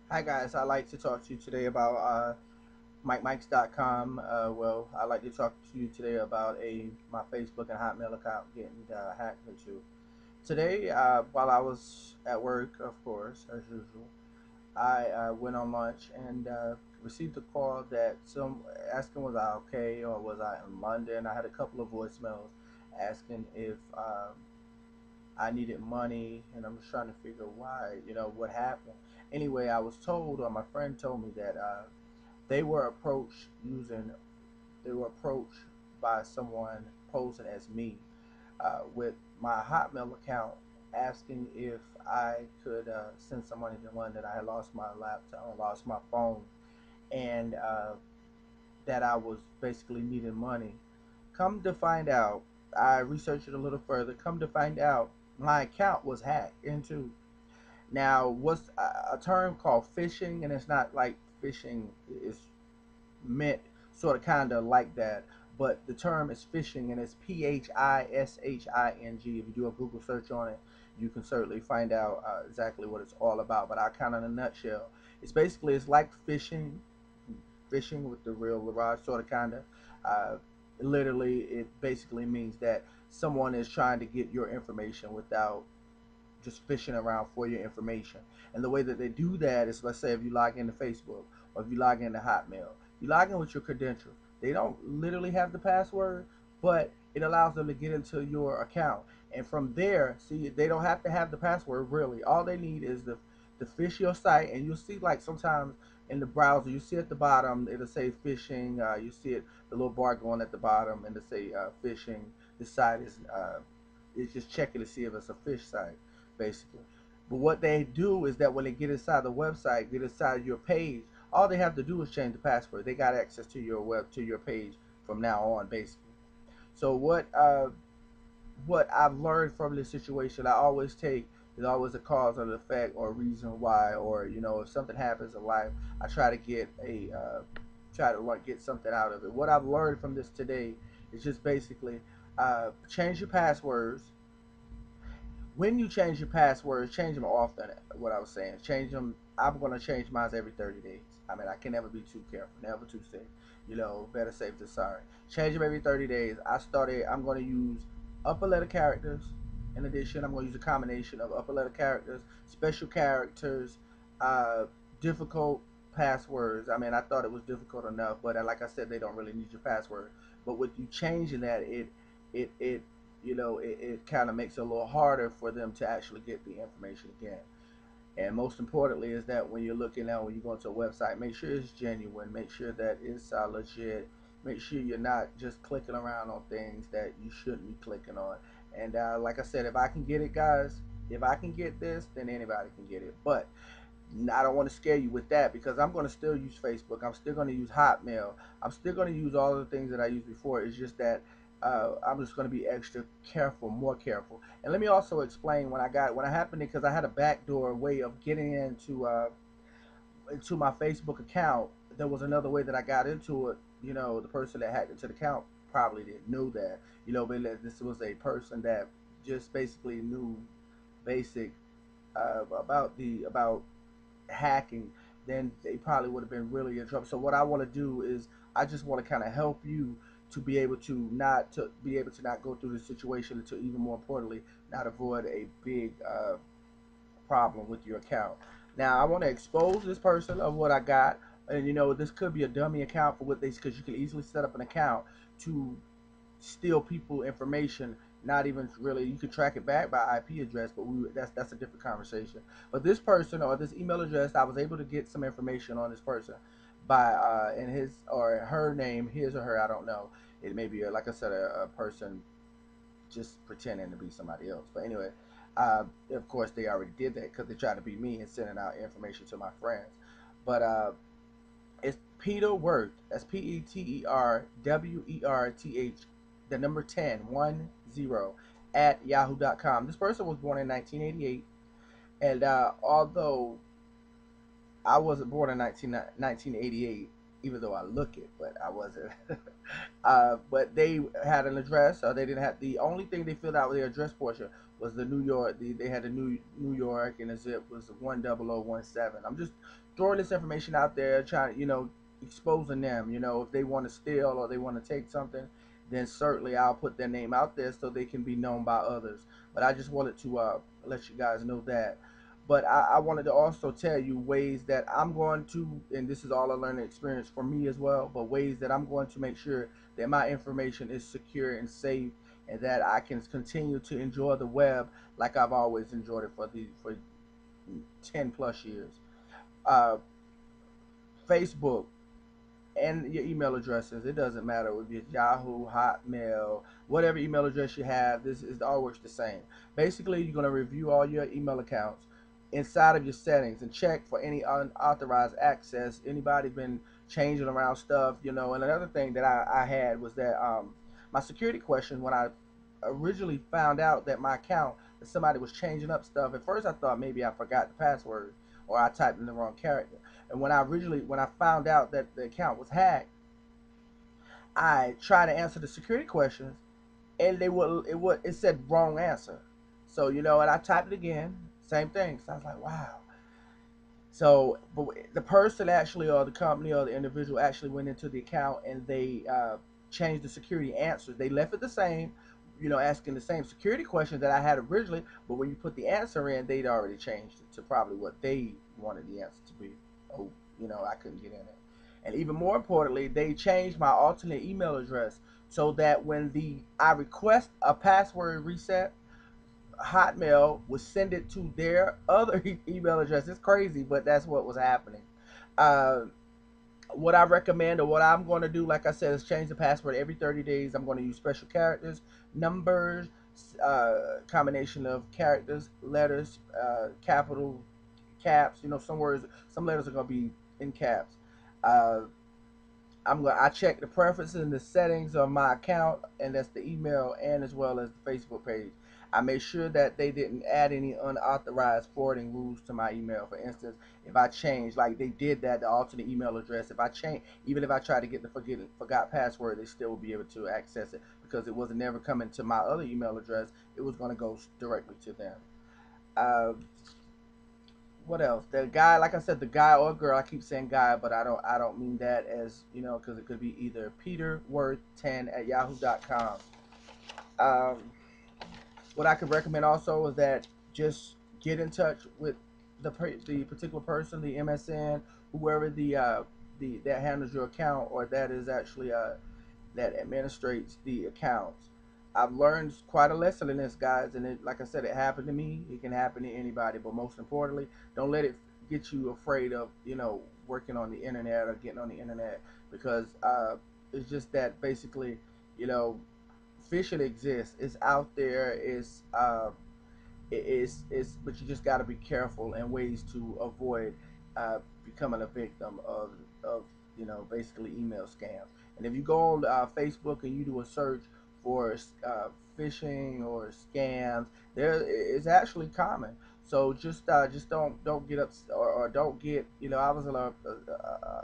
Hi guys, I'd like to talk to you today about MikeMikes.com. Well, I'd like to talk to you today about my Facebook and Hotmail account getting hacked into. Today, while I was at work, of course, as usual, I went on lunch and received a call that some asking was I okay or was I in London. I had a couple of voicemails asking if I needed money, and I'm just trying to figure why, what happened. Anyway, I was told, or my friend told me that they were approached using, they were approached by someone posing as me with my Hotmail account, asking if I could send some money to London. I had lost my laptop, I lost my phone, and that I was basically needing money. Come to find out, I researched it a little further. Come to find out, my account was hacked into. Now, what's a term called phishing, and it's not like phishing is meant sort of kind of like that, but the term is phishing, and it's phishing. If you do a Google search on it, you can certainly find out exactly what it's all about. But I kind of in a nutshell, it's like fishing with the real Larage, sort of kind of. Uh, Literally, it basically means that someone is trying to get your information without just fishing around for your information. And the way that they do that is, let's say, if you log into Facebook or if you log into Hotmail, you log in with your credentials. They don't literally have the password, but it allows them to get into your account. And from there, see, they don't have to have the password really. All they need is the fish your site, and you'll see like sometimes in the browser, you see at the bottom it'll say phishing. You see it, the little bar going at the bottom, and it'll say phishing. This site is it's just checking to see if it's a fish site basically. But what they do is that when they get inside the website, get inside your page, all they have to do is change the password. They got access to your page from now on, basically. So what I've learned from this situation, I always take is always a cause or an effect or a reason why, or if something happens in life, I try to try to like get something out of it. What I've learned from this today is just basically change your passwords. When you change your passwords, change them often. What I was saying, change them. I'm gonna change mine every 30 days. I mean, I can never be too careful, never too safe. Better safe than sorry. Change them every 30 days. I'm gonna use upper letter characters. In addition, I'm gonna use a combination of upper letter characters, special characters, uh, difficult passwords. I mean, I thought it was difficult enough, but like I said, they don't really need your password. But with you changing that, it it kind of makes it a little harder for them to actually get the information again. And most importantly is that when you're looking at when you go into a website, make sure it's genuine, make sure that it's legit, make sure you're not just clicking around on things that you shouldn't be clicking on. And like I said, if I can get it, guys, if I can get this, then anybody can get it. But I don't want to scare you with that because I'm going to still use Facebook. I'm still going to use Hotmail. I'm still going to use all the things that I used before. It's just that I'm just going to be extra careful, more careful. And let me also explain when I happened because I had a backdoor way of getting into my Facebook account. There was another way that I got into it. The person that hacked into the account probably didn't know that. But this was a person that just basically knew basic about hacking, then they probably would have been really in trouble. So what I want to do is I just want to kind of help you to be able to not go through this situation, and to even more importantly not avoid a big problem with your account. Now I want to expose this person of what I got, and this could be a dummy account for what they because you can easily set up an account to steal people information. Not even really, you can track it back by IP address, but that's a different conversation. But this person or this email address, I was able to get some information on this person by in his or her name, his or her, I don't know. It may be like I said, a person just pretending to be somebody else. But anyway, of course they already did that because they tried to be me and sending out information to my friends. But it's Peter Worth. That's PeterWerth, the number 10 at yahoo.com. This person was born in 1988, and although I wasn't born in 1988, even though I look it, but I wasn't. But they had an address, or they didn't have. The only thing they filled out with their address portion was the New York. They had the New York, and the zip was 10017. I'm just throwing this information out there, trying to, exposing them. If they want to steal or they want to take something, then certainly I'll put their name out there so they can be known by others. But I just wanted to let you guys know that. But I wanted to also tell you ways that I'm going to, and this is all a learning experience for me as well, but ways that I'm going to make sure that my information is secure and safe, and that I can continue to enjoy the web like I've always enjoyed it for 10 plus years. Uh, Facebook, and your email addresses. It doesn't matter if it's Yahoo, Hotmail, whatever email address you have. This is all works the same. Basically, you're gonna review all your email accounts inside of your settings and check for any unauthorized access. Anybody been changing around stuff, And another thing that I had was that my security question when I originally found out that my account that somebody was changing up stuff. At first, I thought maybe I forgot the password or I typed in the wrong character. And when I found out that the account was hacked, I tried to answer the security questions, and it said wrong answer. So and I typed it again, same thing. So I was like, wow. So, but the person actually, or the company, or the individual actually went into the account and they changed the security answers. They left it the same, asking the same security questions that I had originally. But when you put the answer in, they'd already changed it to probably what they wanted the answer to be. Oh, I couldn't get in it. And even more importantly, they changed my alternate email address so that when the I request a password reset, Hotmail would send it to their other email address. It's crazy, but that's what was happening. Uh, what I recommend, or what I'm going to do, like I said, is change the password every 30 days. I'm going to use special characters, numbers, combination of characters, letters, capital, caps. Some words, some letters are going to be in caps. Uh, I check the preferences and the settings of my account, and that's the email and as well as the Facebook page. I made sure that they didn't add any unauthorized forwarding rules to my email. For instance, if I change, like they did that, the alternate email address, if I change, even if I try to get the forgot password, they still will be able to access it because it was never coming to my other email address. It was going to go directly to them. Uh, what else? The guy, like I said, the guy or girl. I keep saying guy, but I don't mean that as because it could be either Peter Worth 10 at yahoo.com. Um, what I could recommend also is that just get in touch with the particular person, the MSN, whoever the that handles your account, or that is actually that administrates the accounts. I've learned quite a lesson in this, guys, and like I said, it happened to me. It can happen to anybody, but most importantly, don't let it get you afraid of working on the internet or getting on the internet, because it's just that basically, you know, phishing exists. It's out there. It's but you just got to be careful and ways to avoid becoming a victim of basically email scams. And if you go on Facebook and you do a search for phishing or scams, there it's actually common. So just don't get up, or don't get I was in a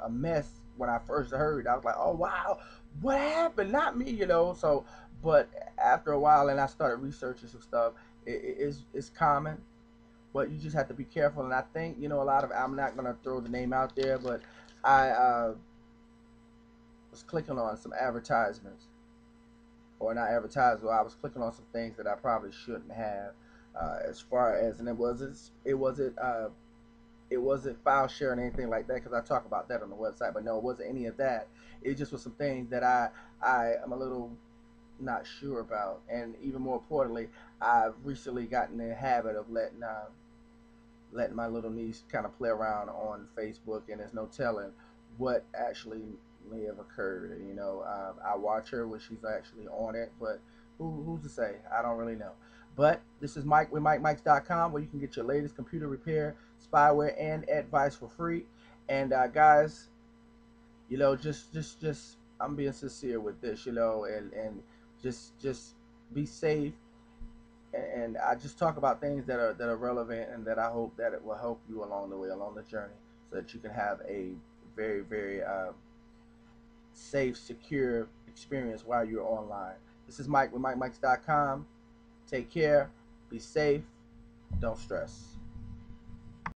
mess when I first heard. I was like, oh wow, what happened? Not me, So, but after a while, and I started researching some stuff, it's common, but you just have to be careful. And I think a lot of, I'm not gonna throw the name out there, but I was clicking on some advertisements, or not advertisements. I was clicking on some things that I probably shouldn't have. As far as, and it wasn't file sharing or anything like that, because I talk about that on the website. But no, it wasn't any of that. It just was some things that I am a little not sure about. And even more importantly, I've recently gotten in the habit of letting my little niece kind of play around on Facebook, and there's no telling what actually may have occurred. I watch her when she's actually on it, but who's to say? I don't really know. But this is Mike with MikeMikes.com, where you can get your latest computer repair, spyware, and advice for free. And guys, just I'm being sincere with this, and just be safe. And I just talk about things that are relevant, and that I hope that it will help you along the way, along the journey, so that you can have a very, very safe, secure experience while you're online. This is Mike with MikeMikes.com. Take care, be safe, don't stress.